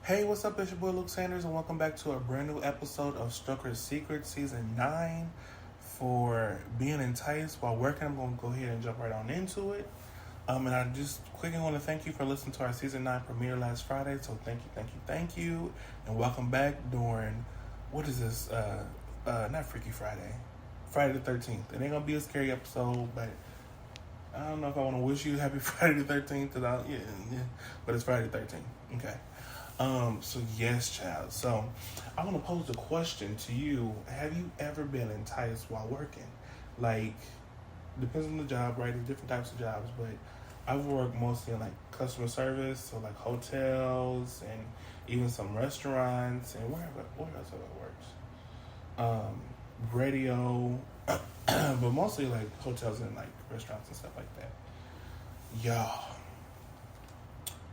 Hey, what's up? It's your boy Luke Sanders, and welcome back to a brand new episode of Strucker's Secret Season 9. For being enticed while working, I'm going to go ahead and jump right on into it. And I just quickly want to thank you for listening to our Season 9 premiere last Friday. So thank you. And welcome back during, what is this? Not Freaky Friday. Friday the 13th. It ain't going to be a scary episode, but I don't know if I want to wish you happy Friday the 13th. But it's Friday the 13th. Okay. So yes, child. So I want to pose the question to you. Have you ever been enticed while working? Like, depends on the job, right? There's different types of jobs, but I've worked mostly in like customer service, so like hotels and even some restaurants and where else have I worked? Radio, but mostly like hotels and like restaurants and stuff like that. Y'all.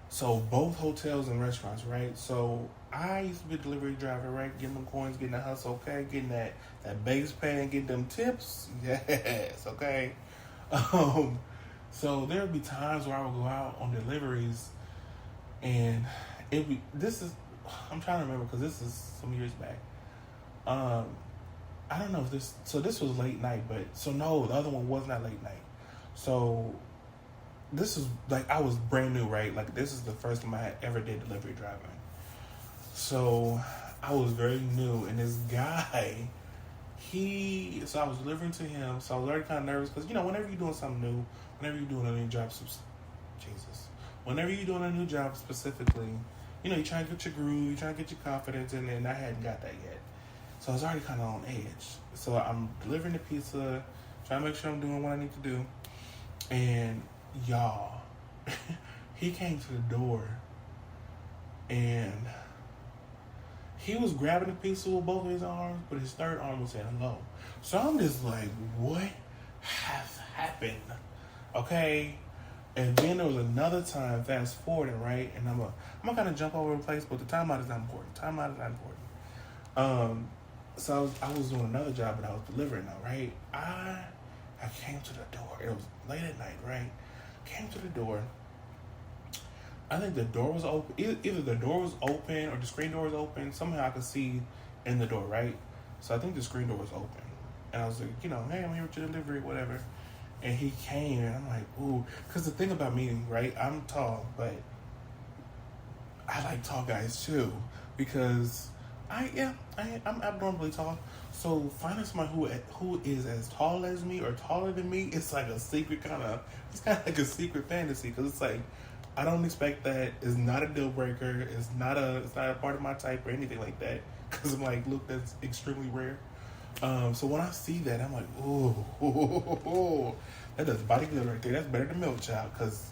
So both hotels and restaurants, right? So I used to be a delivery driver, right? Getting them coins, getting the hustle, okay? Getting that base pay and getting them tips. Yes, okay? So there would be times where I would go out on deliveries and I'm trying to remember because this is some years back. I don't know if this was late night, no, the other one was not late night. So this is like, I was brand new, right? Like, this is the first time I had ever did delivery driving. So I was very new, and this guy, so I was delivering to him, so I was already kind of nervous, because, whenever you're doing something new, whenever you're doing a new job, whenever you're doing a new job specifically, you're trying to get your groove, you're trying to get your confidence, and I hadn't got that yet. So I was already kind of on edge. So I'm delivering the pizza, trying to make sure I'm doing what I need to do, and y'all, he came to the door and he was grabbing the pizza with both of his arms, but his third arm was saying hello. So I'm just like, what has happened? Okay. And then there was another time, fast forwarding, right? And I'm gonna kind of jump over the place, but the timeout is not important. So I was doing another job, but I was delivering now, right? I came to the door. It was late at night, right? Came to the door. I think the door was open. Either the door was open or the screen door was open. Somehow I could see in the door, right? So I think the screen door was open. And I was like, hey, I'm here with your delivery, whatever. And he came, and I'm like, ooh. Because the thing about me, right, I'm tall, but I like tall guys too. Because I'm abnormally tall. So finding somebody who is as tall as me or taller than me, it's like a secret it's kind of like a secret fantasy, because it's like, I don't expect that. It's not a deal breaker. It's not a part of my type or anything like that. Because I'm like, look, that's extremely rare. So when I see that, I'm like, ooh, that does body good right there. That's better than milk child. Because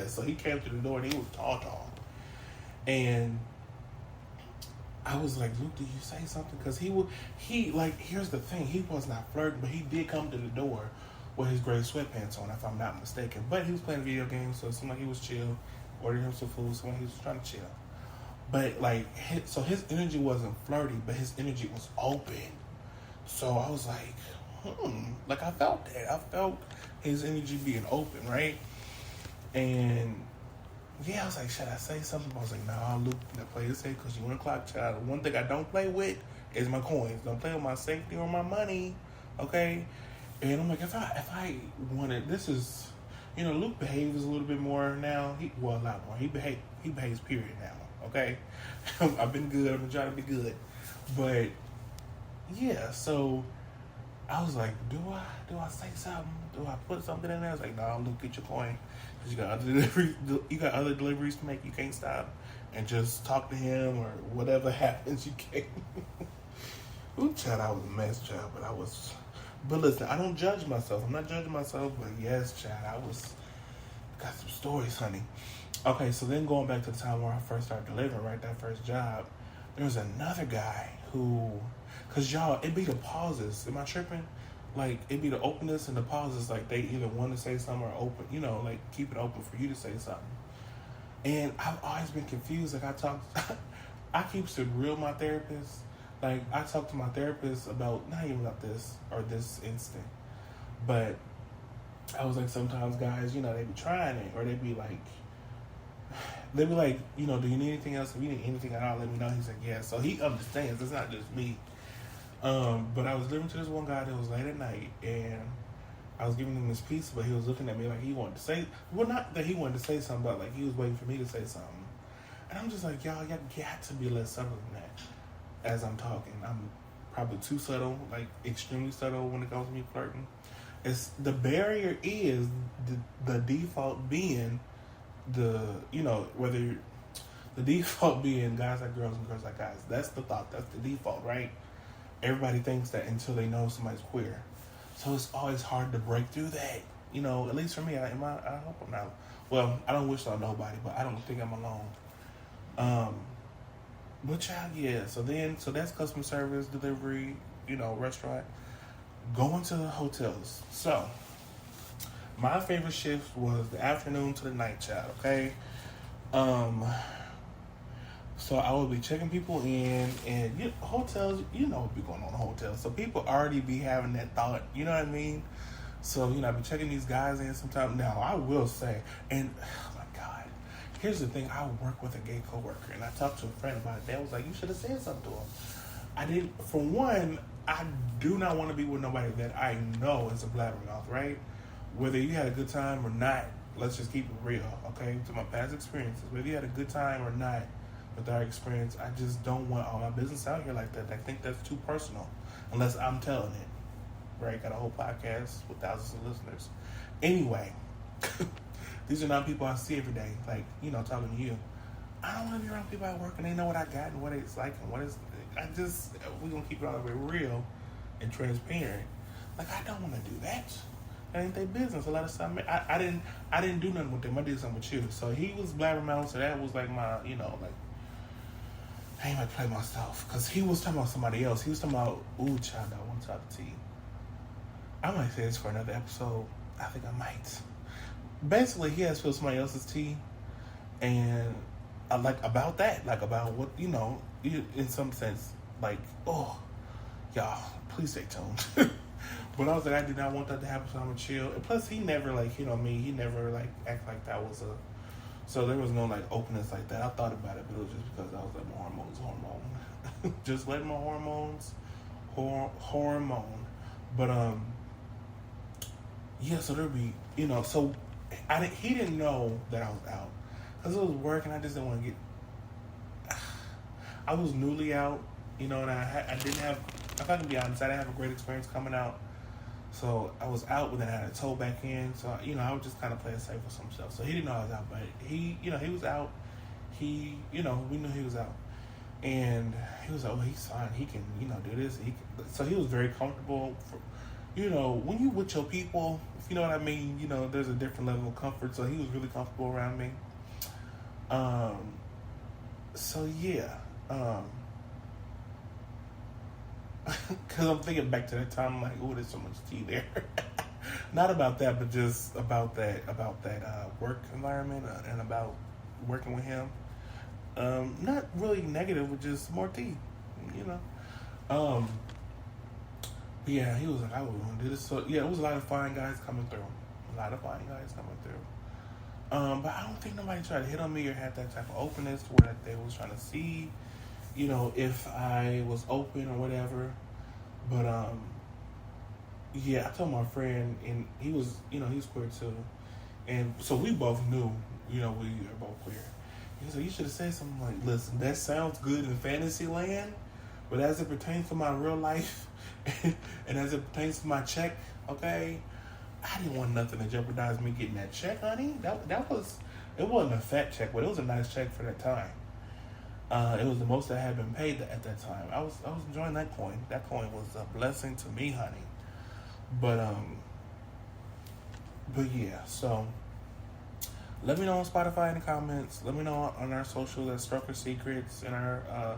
so he came to the door and he was tall, and I was like, Luke, did you say something? Because here's the thing. He was not flirting, but he did come to the door with his gray sweatpants on, if I'm not mistaken. But he was playing video games, so it seemed like he was chill. Ordered him some food, so he was trying to chill. But, so his energy wasn't flirty, but his energy was open. So I was like, I felt that. I felt his energy being open, right? And I was like, should I say something? I was like, nah, Luke, that play it safe because you want a clock child. One thing I don't play with is my coins. Don't play with my safety or my money, okay? And I'm like, if I wanted, this is, Luke behaves a little bit more now. A lot more. He behaves period now, okay? I've been good. I've been trying to be good. But, so I was like, do I say something? Do I put something in there? I was like, nah, Luke, get your coin. Because you got other deliveries to make. You can't stop and just talk to him or whatever happens. You can't. Ooh, child, I was a mess, child, but listen, I don't judge myself. I'm not judging myself, but yes, child, got some stories, honey. Okay, so then going back to the time where I first started delivering, right, that first job, there was another guy because y'all, it be the pauses. Am I tripping? Like, it be the openness and the pauses, like they either want to say something or open, like keep it open for you to say something. And I've always been confused. Like, I keep it real, my therapist. Like, I talk to my therapist about, not even about this or this instant, but I was like, sometimes guys, they be trying it, or they be like, They be like, do you need anything else? If you need anything at all, let me know. He said, yeah. So he understands. It's not just me. But I was living to this one guy that was late at night, and I was giving him this pizza, but he was looking at me like he wanted to say, well, not that he wanted to say something, but like he was waiting for me to say something. And I'm just like, y'all got to be less subtle than that as I'm talking. I'm probably too subtle, like extremely subtle when it comes to me flirting. It's the barrier is the default being whether the default being guys like girls and girls like guys. That's the thought. That's the default, right? Everybody thinks that until they know somebody's queer. So it's always hard to break through that. At least for me, I hope I'm not. Well, I don't wish on nobody, but I don't think I'm alone. But yeah. So that's customer service, delivery, restaurant. Going to the hotels. So my favorite shift was the afternoon to the night, child. Okay. So I would be checking people in, and hotels, what be going on in hotels. So people already be having that thought, you know what I mean? So, I be checking these guys in sometimes. Now, I will say, and oh my God, here's the thing. I work with a gay coworker, and I talked to a friend about it. They was like, you should have said something to him. I didn't, for one, I do not want to be with nobody that I know is a blabbermouth, right? Whether you had a good time or not, let's just keep it real, okay? To my past experiences, whether you had a good time or not, with our experience, I just don't want all my business out here like that. I think that's too personal, unless I'm telling it. Right? Got a whole podcast with thousands of listeners. Anyway, these are not people I see every day. Like, talking to you. I don't want to be around people at work and they know what I got and what it's like and what it's. We're gonna keep it all the way real and transparent. Like, I don't want to do that. That ain't their business. A lot of stuff. I didn't do nothing with them. I did something with you. So he was blabbermouth. So that was like my, like. I ain't like play myself, because he was talking about somebody else. He was talking about, child, I want to talk to you. I might say this for another episode. I think I might. Basically, he has spilled somebody else's tea, and I about that, about what, in some sense, y'all, please stay tuned. But I was like, I did not want that to happen, so I'm going to chill. And plus, he never, he never, act like that was a... So there was no, openness like that. I thought about it, but it was just because I was letting my hormones. Just letting my hormones hormone. But, yeah, so there'd be, so he didn't know that I was out. Because it was work, and I just didn't want to get... I was newly out, and I didn't have... If I can be honest, I didn't have a great experience coming out. So I was out, but then I had to tow back in. So, I would just kind of play it safe with some stuff. So he didn't know I was out, but he was out. We knew he was out. And he was like, oh, he's fine. He can, do this. So he was very comfortable. When you with your people, if you know what I mean, there's a different level of comfort. So he was really comfortable around me. So yeah. Because I'm thinking back to that time, I'm like, oh, there's so much tea there. Not about that, but just about that work environment and about working with him. Not really negative, but just more tea, But yeah, he was like, I would want to do this. So yeah, it was a lot of fine guys coming through. But I don't think nobody tried to hit on me or had that type of openness to where they was trying to see, if I was open or whatever. But yeah, I told my friend, and he was, he was queer too, and so we both knew, we are both queer. He was like, you should have said something like, listen, that sounds good in fantasy land, but as it pertains to my real life, and as it pertains to my check, okay, I didn't want nothing to jeopardize me getting that check, honey. It wasn't a fat check, but it was a nice check for that time. It was the most that had been paid at that time. I was enjoying that coin. That coin was a blessing to me, honey. But yeah. So let me know on Spotify in the comments. Let me know on our socials at Stroker Secrets, in our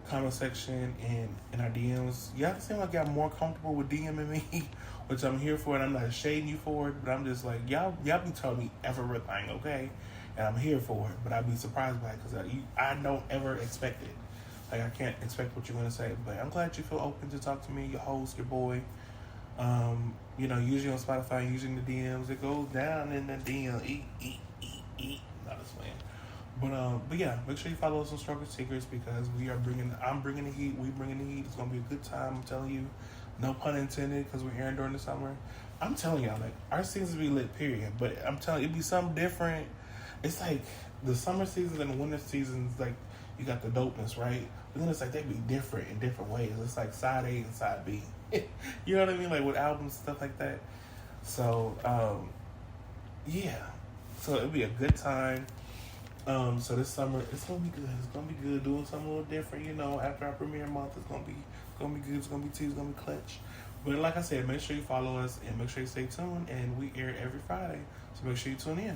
comment section, and in our DMs. Y'all seem like y'all more comfortable with DMing me, which I'm here for, and I'm not shading you for it. But I'm just like, y'all be telling me everything, okay? And I'm here for it, but I'd be surprised by it because I don't ever expect it. I can't expect what you're going to say. But I'm glad you feel open to talk to me, your host, your boy. Usually on Spotify, using the DMs. It goes down in the DM. Not a slam. But yeah, make sure you follow us on Struggle Secrets because I'm bringing the heat. We bringing the heat. It's gonna be a good time. I'm telling you, no pun intended, because we're airing during the summer. I'm telling y'all, like our seasons be lit, period. But I'm telling you, it be something different. It's like the summer seasons and the winter seasons, like you got the dopeness, right? But then it's like they be different in different ways. It's like side A and side B. You know what I mean? Like with albums, stuff like that. So yeah, so it'll be a good time. So this summer it's gonna be good. It's gonna be good doing something a little different. You know, after our premiere month, it's gonna be good. It's gonna be tea. It's gonna be clutch. But like I said, make sure you follow us and make sure you stay tuned. And we air every Friday, so make sure you tune in.